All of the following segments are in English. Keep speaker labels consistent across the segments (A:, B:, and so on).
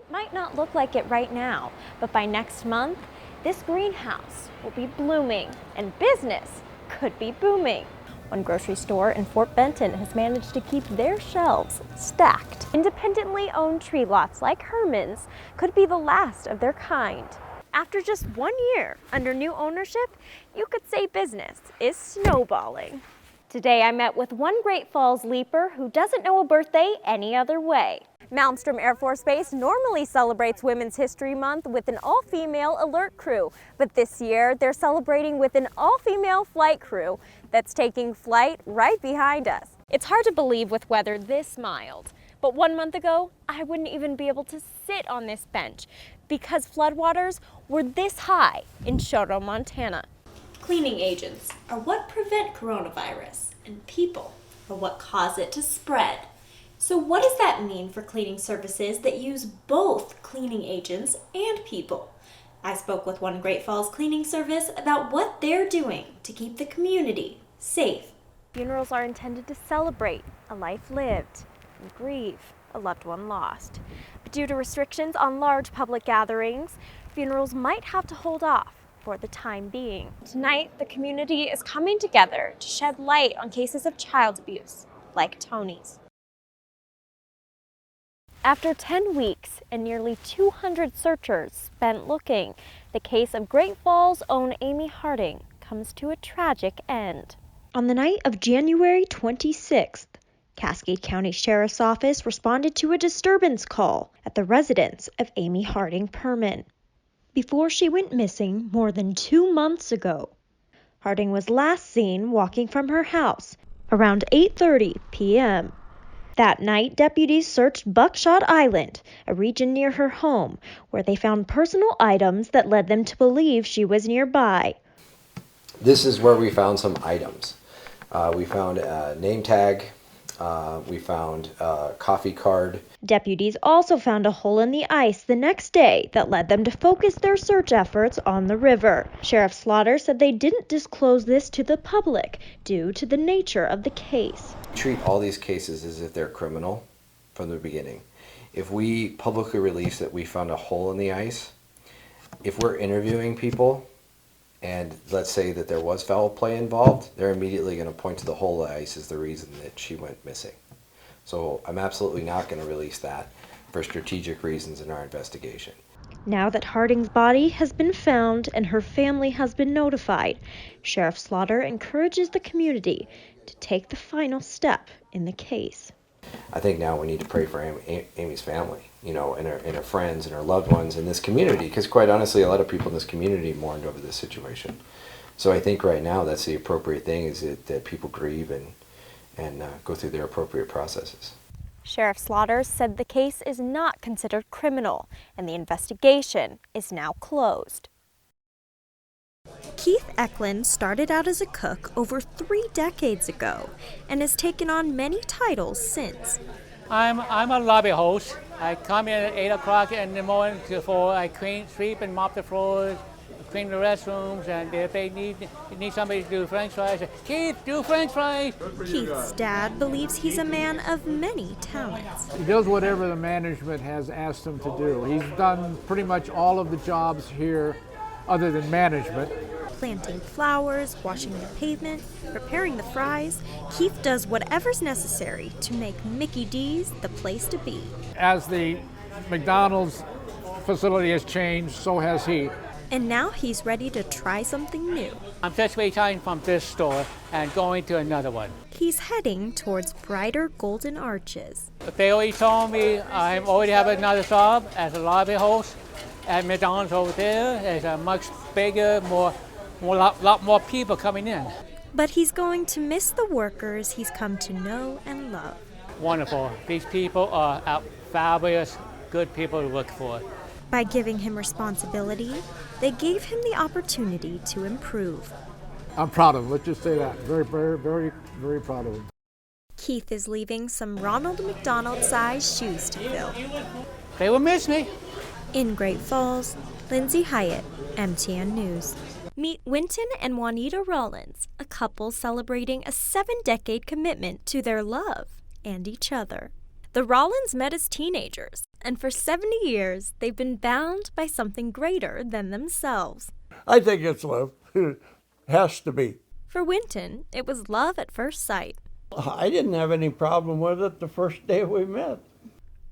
A: It might not look like it right now, but by next month, this greenhouse will be blooming and business could be booming. One grocery store in Fort Benton has managed to keep their shelves stacked. Independently owned tree lots like Herman's could be the last of their kind. After just 1 year under new ownership, you could say business is snowballing. Today I met with one Great Falls leaper who doesn't know a birthday any other way. Malmstrom Air Force Base normally celebrates Women's History Month with an all-female alert crew, but this year they're celebrating with an all-female flight crew that's taking flight right behind us. It's hard to believe with weather this mild, but 1 month ago, I wouldn't even be able to sit on this bench because floodwaters were this high in Choteau, Montana. Cleaning agents are what prevent coronavirus, and people are what cause it to spread. So what does that mean for cleaning services that use both cleaning agents and people? I spoke with one Great Falls cleaning service about what they're doing to keep the community safe. Funerals are intended to celebrate a life lived and grieve a loved one lost. But due to restrictions on large public gatherings, funerals might have to hold off for the time being. Tonight, the community is coming together to shed light on cases of child abuse, like Tony's. After 10 weeks and nearly 200 searchers spent looking, the case of Great Falls' own Amy Harding comes to a tragic end. On the night of January 26th, Cascade County Sheriff's Office responded to a disturbance call at the residence of Amy Harding Perman. Before she went missing more than 2 months ago, Harding was last seen walking from her house around 8:30 p.m. That night, deputies searched Buckshot Island, a region near her home, where they found personal items that led them to believe she was nearby.
B: This is where we found some items. We found a name tag. We found a coffee card.
A: Deputies also found a hole in the ice the next day that led them to focus their search efforts on the river. Sheriff Slaughter said they didn't disclose this to the public due to the nature of the case.
B: We treat all these cases as if they're criminal from the beginning. If we publicly release that we found a hole in the ice, if we're interviewing people and let's say that there was foul play involved, they're immediately going to point to the hole in the ice as the reason that she went missing. So I'm absolutely not going to release that for strategic reasons in our investigation.
A: Now that Harding's body has been found and her family has been notified, Sheriff Slaughter encourages the community to take the final step in the case.
B: I think now we need to pray for Amy's family, and her friends and her loved ones in this community, because quite honestly, a lot of people in this community mourned over this situation. So I think right now that's the appropriate thing, is that people grieve and go through their appropriate processes.
A: Sheriff Slaughter said the case is not considered criminal and the investigation is now closed. Keith Eklund started out as a cook over 3 decades ago and has taken on many titles since.
C: I'm a lobby host. I come in at 8 o'clock in the morning before I clean, sweep and mop the floors, clean the restrooms, and if they need somebody to do French fries, Keith, do French fries.
A: Keith's dad believes he's a man of many talents.
D: He does whatever the management has asked him to do. He's done pretty much all of the jobs here other than management.
A: Planting flowers, washing the pavement, preparing the fries, Keith does whatever's necessary to make Mickey D's the place to be.
D: As the McDonald's facility has changed, so has he.
A: And now he's ready to try something new.
C: I'm just retiring from this store and going to another one.
A: He's heading towards brighter golden arches.
C: They already told me I already have another job as a lobby host at McDonald's over there. There's a much bigger, lot more people coming in.
A: But he's going to miss the workers he's come to know and love.
C: Wonderful. These people are fabulous, good people to work for.
A: By giving him responsibility, they gave him the opportunity to improve.
D: I'm proud of him. Let's just say that. Very, very, very, very proud of him.
A: Keith is leaving some Ronald McDonald-sized shoes to fill.
C: They will miss me.
A: In Great Falls, Lindsie Hiatt, MTN News. Meet Winton and Juanita Rollins, a couple celebrating a 7-decade commitment to their love and each other. The Rollins met as teenagers, and for 70 years, they've been bound by something greater than themselves.
E: I think it's love. Has to be.
A: For Winton, it was love at first sight.
E: I didn't have any problem with it the first day we met.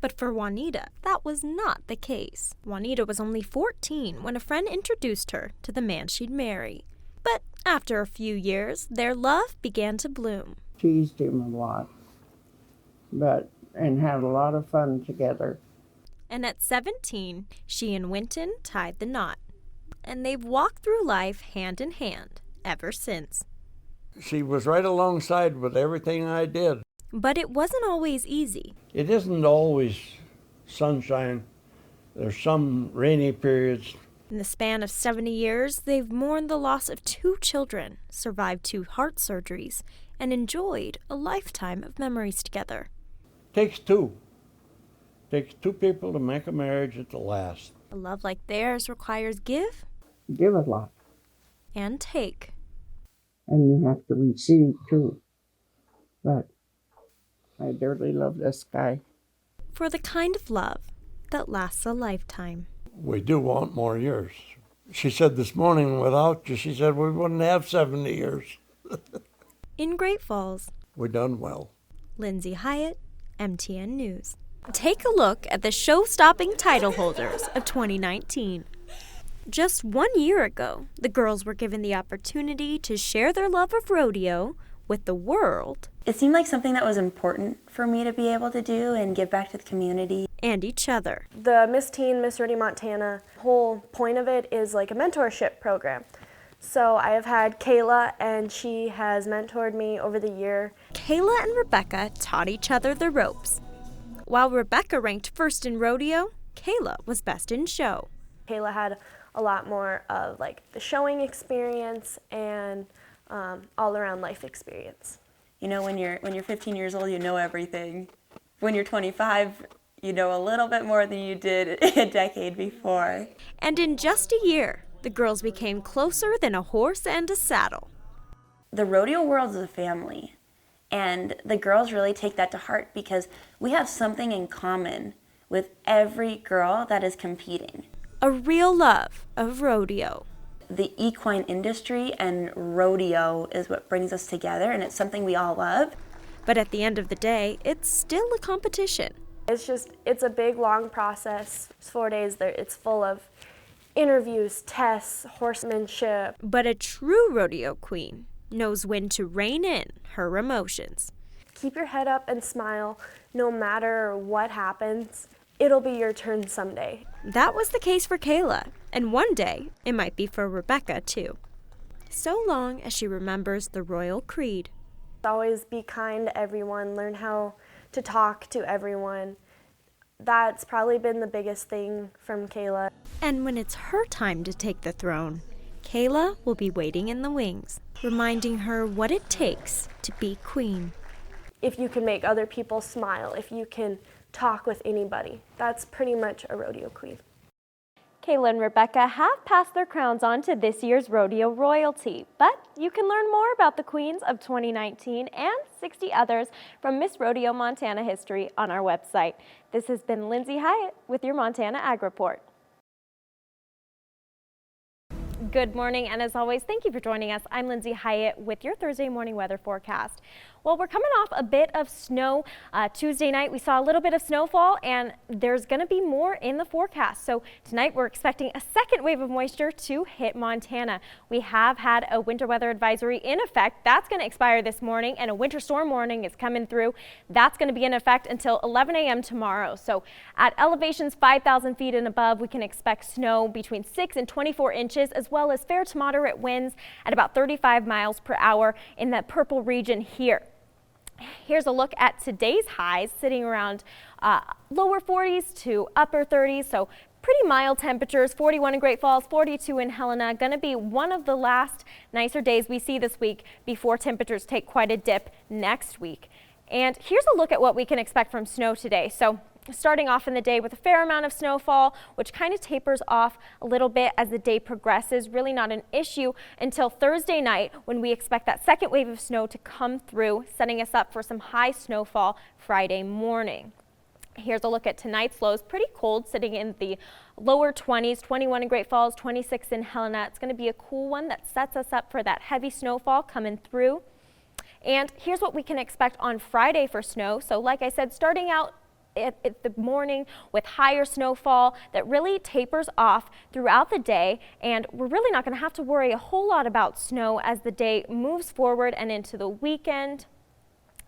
A: But for Juanita, that was not the case. Juanita was only 14 when a friend introduced her to the man she'd marry. But after a few years, their love began to bloom.
F: Teased him a lot, and had a lot of fun together.
A: And at 17, she and Winton tied the knot. And they've walked through life hand in hand ever since.
E: She was right alongside with everything I did.
A: But it wasn't always easy.
E: It isn't always sunshine. There's some rainy periods.
A: In the span of 70 years, they've mourned the loss of 2 children, survived 2 heart surgeries, and enjoyed a lifetime of memories together.
E: Takes two. Takes 2 people to make a marriage at the last.
A: A love like theirs requires give
F: Give a lot,
A: and take.
F: and you have to receive too. But I dearly love this guy.
A: For the kind of love that lasts a lifetime.
E: We do want more years. She said this morning, without you, she said we wouldn't have 70 years.
A: In Great Falls,
E: We done well.
A: Lindsie Hiatt, MTN News. Take a look at the show-stopping title holders of 2019. Just 1 year ago, the girls were given the opportunity to share their love of rodeo with the world.
G: It seemed like something that was important for me to be able to do and give back to the community.
A: And each other.
H: The Miss Teen, Miss Rodeo Montana, whole point of it is like a mentorship program. So I have had Kayla, and she has mentored me over the year.
A: Kayla and Rebecca taught each other the ropes. While Rebecca ranked first in rodeo, Kayla was best in show.
H: Kayla had a lot more of like the showing experience and all around life experience.
G: You know, when you're 15 years old, you know everything. When you're 25, you know a little bit more than you did a decade before.
A: And in just a year, the girls became closer than a horse and a saddle.
G: The rodeo world is a family, and the girls really take that to heart because we have something in common with every girl that is competing.
A: A real love of rodeo.
G: The equine industry and rodeo is what brings us together, and it's something we all love.
A: But at the end of the day, it's still a competition.
H: It's a big, long process. It's 4 days there. It's full of interviews, tests, horsemanship.
A: But a true rodeo queen knows when to rein in her emotions.
H: Keep your head up and smile no matter what happens. It'll be your turn someday.
A: That was the case for Kayla, and one day it might be for Rebecca too. So long as she remembers the royal creed.
H: Always be kind to everyone, learn how to talk to everyone. That's probably been the biggest thing from Kayla.
A: And when it's her time to take the throne, Kayla will be waiting in the wings, reminding her what it takes to be queen.
H: If you can make other people smile, if you can talk with anybody, that's pretty much a rodeo queen.
A: Kayla and Rebecca have passed their crowns on to this year's rodeo royalty, but you can learn more about the queens of 2019 and 60 others from Miss Rodeo Montana history on our website. This has been Lindsie Hiatt with your Montana Ag Report. Good morning, and as always, thank you for joining us. I'm Lindsie Hiatt with your Thursday morning weather forecast. Well, we're coming off a bit of snow. Tuesday night, we saw a little bit of snowfall, and there's going to be more in the forecast. So tonight, we're expecting a second wave of moisture to hit Montana. We have had a winter weather advisory in effect. That's going to expire this morning, and a winter storm warning is coming through. That's going to be in effect until 11 a.m. tomorrow. So at elevations 5,000 feet and above, we can expect snow between 6 and 24 inches, as well as fair to moderate winds at about 35 miles per hour in that purple region here. Here's a look at today's highs, sitting around lower 40s to upper 30s, so pretty mild temperatures. 41 in Great Falls, 42 in Helena. Going to be one of the last nicer days we see this week before temperatures take quite a dip next week. And here's a look at what we can expect from snow today. So starting off in the day with a fair amount of snowfall, which kind of tapers off a little bit as the day progresses. Really not an issue until Thursday night, when we expect that second wave of snow to come through, setting us up for some high snowfall Friday morning. Here's a look at tonight's lows. Pretty cold, sitting in the lower 20s, 21 in Great Falls, 26 in Helena. It's going to be a cool one that sets us up for that heavy snowfall coming through. And here's what we can expect on Friday for snow. So like I said, starting out at the morning with higher snowfall that really tapers off throughout the day, and we're really not going to have to worry a whole lot about snow as the day moves forward and into the weekend.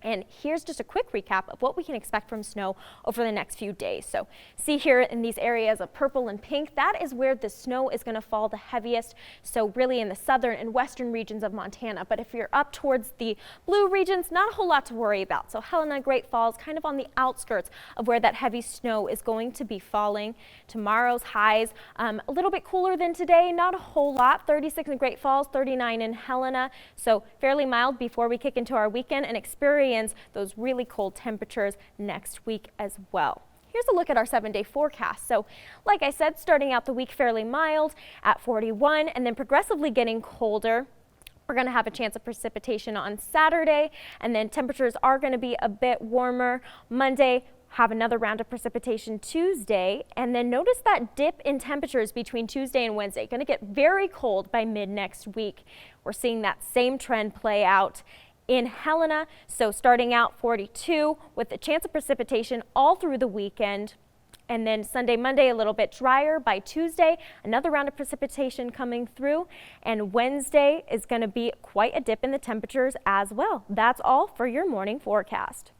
A: And here's just a quick recap of what we can expect from snow over the next few days. So see here in these areas of purple and pink, that is where the snow is going to fall the heaviest. So really in the southern and western regions of Montana. But if you're up towards the blue regions, not a whole lot to worry about. So Helena, Great Falls, kind of on the outskirts of where that heavy snow is going to be falling. Tomorrow's highs, a little bit cooler than today, not a whole lot. 36 in Great Falls, 39 in Helena. So fairly mild before we kick into our weekend and experience those really cold temperatures next week as well. Here's a look at our 7-day forecast. So like I said, starting out the week fairly mild at 41 and then progressively getting colder. We're going to have a chance of precipitation on Saturday, and then temperatures are going to be a bit warmer. Monday, have another round of precipitation Tuesday, and then notice that dip in temperatures between Tuesday and Wednesday. Going to get very cold by mid next week. We're seeing that same trend play out in Helena, so starting out 42 with a chance of precipitation all through the weekend. And then Sunday, Monday, a little bit drier. By Tuesday, another round of precipitation coming through. And Wednesday is going to be quite a dip in the temperatures as well. That's all for your morning forecast.